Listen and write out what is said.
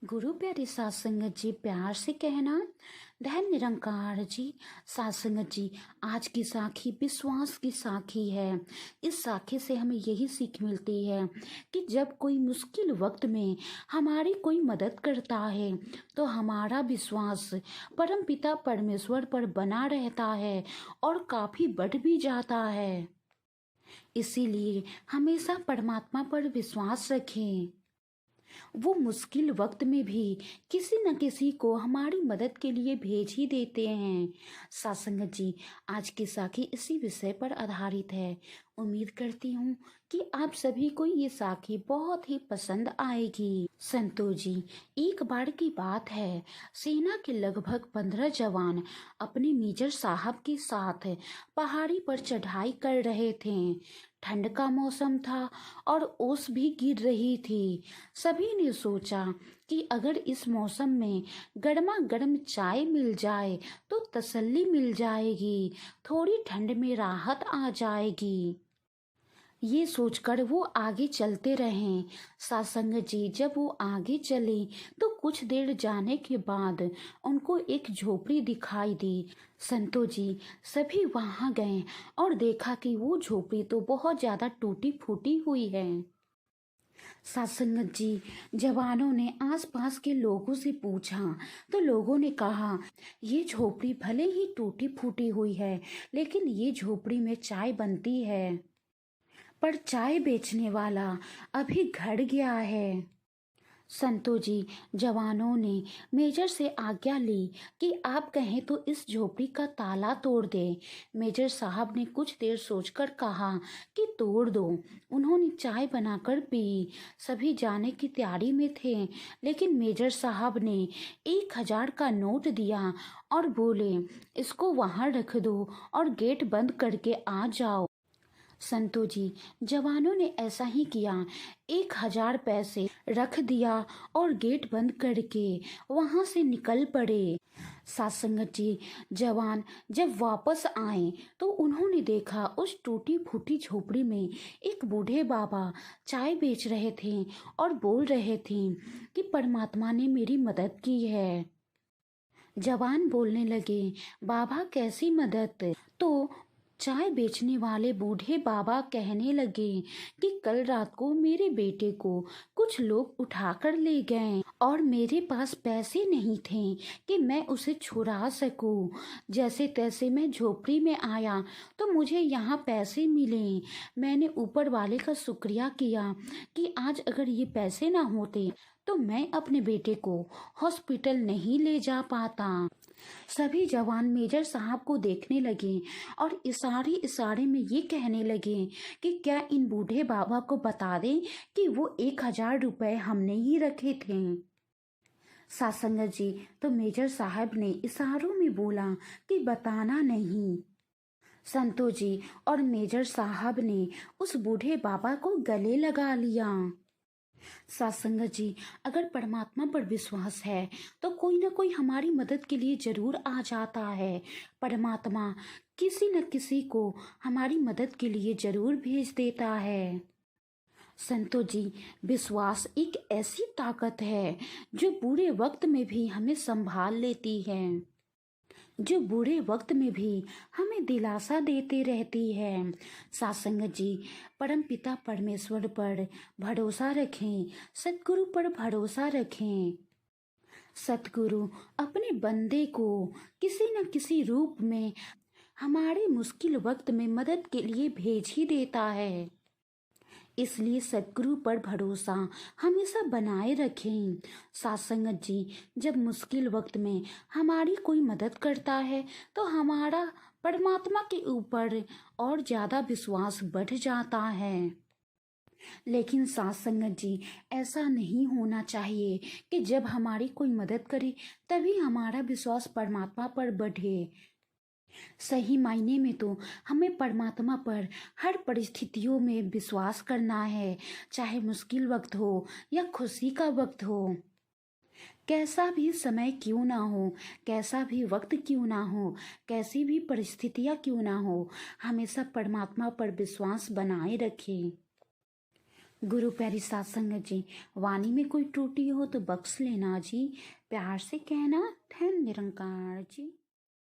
गुरु प्यारे साध संगत जी, प्यार से कहना धन निरंकार जी। साध संगत जी, आज की साखी विश्वास की साखी है। इस साखी से हमें यही सीख मिलती है कि जब कोई मुश्किल वक्त में हमारी कोई मदद करता है तो हमारा विश्वास परमपिता परमेश्वर पर बना रहता है और काफी बढ़ भी जाता है। इसीलिए हमेशा परमात्मा पर विश्वास रखें। वो मुश्किल वक्त में भी किसी न किसी को हमारी मदद के लिए भेज ही देते हैं। सत्संगत जी, आज की साखी इसी विषय पर आधारित है। उम्मीद करती हूँ कि आप सभी को ये साखी बहुत ही पसंद आएगी। संतो जी, एक बार की बात है, सेना के लगभग 15 जवान अपने मेजर साहब के साथ पहाड़ी पर चढ़ाई कर रहे थे। ठंड का मौसम था और ओस भी गिर रही थी। सभी ने सोचा कि अगर इस मौसम में गर्मा गर्म चाय मिल जाए तो तसल्ली मिल जाएगी, थोड़ी ठंड में राहत आ जाएगी। ये सोचकर वो आगे चलते रहें। सत्संगत जी, जब वो आगे चले तो कुछ देर जाने के बाद उनको एक झोपड़ी दिखाई दी। संतो जी सभी वहां गए और देखा कि वो झोपड़ी तो बहुत ज्यादा टूटी फूटी हुई है। सत्संगत जी, जवानों ने आसपास के लोगों से पूछा तो लोगों ने कहा, ये झोपड़ी भले ही टूटी फूटी हुई है, लेकिन ये झोपड़ी में चाय बनती है। पर चाय बेचने वाला अभी घर गया है। संतो जी, जवानों ने मेजर से आज्ञा ली कि आप कहें तो इस झोपड़ी का ताला तोड़ दे। मेजर साहब ने कुछ देर सोचकर कहा कि तोड़ दो। उन्होंने चाय बनाकर पी। सभी जाने की तैयारी में थे, लेकिन मेजर साहब ने 1000 का नोट दिया और बोले, इसको वहां रख दो और गेट बंद करके आ जाओ। संतो जी, जवानों ने ऐसा ही किया। 1000 पैसे रख दिया और गेट बंद करके वहां से निकल पड़े। सत्संगत जी, जवान जब वापस आए तो उन्होंने देखा उस टूटी फूटी झोपड़ी में एक बूढ़े बाबा चाय बेच रहे थे और बोल रहे थे कि परमात्मा ने मेरी मदद की है। जवान बोलने लगे, बाबा कैसी मदद? तो चाय बेचने वाले बूढ़े बाबा कहने लगे कि कल रात को मेरे बेटे को कुछ लोग उठाकर ले गए और मेरे पास पैसे नहीं थे कि मैं उसे छुड़ा सकूं। जैसे तैसे मैं झोपड़ी में आया तो मुझे यहाँ पैसे मिले। मैंने ऊपर वाले का शुक्रिया किया कि आज अगर ये पैसे ना होते तो मैं अपने बेटे को हॉस्पिटल नहीं ले जा पाता। सभी जवान मेजर साहब को देखने लगे और इशारे इशारे में ये कहने लगे कि क्या इन बूढ़े बाबा को बता दें कि वो 1000 रुपए हमने ही रखे थे। सत्संगत जी, तो मेजर साहब ने इशारों में बोला कि बताना नहीं। संतो जी और मेजर साहब ने उस बूढ़े बाबा को गले लगा लिया। सत्संगत जी, अगर परमात्मा पर विश्वास है तो कोई ना कोई हमारी मदद के लिए जरूर आ जाता है। परमात्मा किसी न किसी को हमारी मदद के लिए जरूर भेज देता है। संतो जी, विश्वास एक ऐसी ताकत है जो बुरे वक्त में भी हमें संभाल लेती है, जो बुरे वक्त में भी हमें दिलासा देते रहती है। सत्संगत जी, परम पिता परमेश्वर पर भरोसा रखें, सतगुरु पर भरोसा रखें। सतगुरु अपने बंदे को किसी न किसी रूप में हमारे मुश्किल वक्त में मदद के लिए भेज ही देता है। इसलिए सतगुरु पर भरोसा हमेशा बनाए रखें। सत्संगत जी, जब मुश्किल वक्त में हमारी कोई मदद करता है तो हमारा परमात्मा के ऊपर और ज्यादा विश्वास बढ़ जाता है। लेकिन सत्संगत जी, ऐसा नहीं होना चाहिए कि जब हमारी कोई मदद करे तभी हमारा विश्वास परमात्मा पर बढ़े। सही मायने में तो हमें परमात्मा पर हर परिस्थितियों में विश्वास करना है, चाहे मुश्किल वक्त हो या खुशी का वक्त हो। कैसा भी समय क्यों ना हो, कैसा भी वक्त क्यों ना हो, कैसी भी परिस्थितियां क्यों ना हो, हमेशा परमात्मा पर विश्वास बनाए रखें। गुरु प्यारी सात संगत जी, वाणी में कोई त्रुटि हो तो बख्श लेना जी, प्यार से कहना धन निरंकार जी।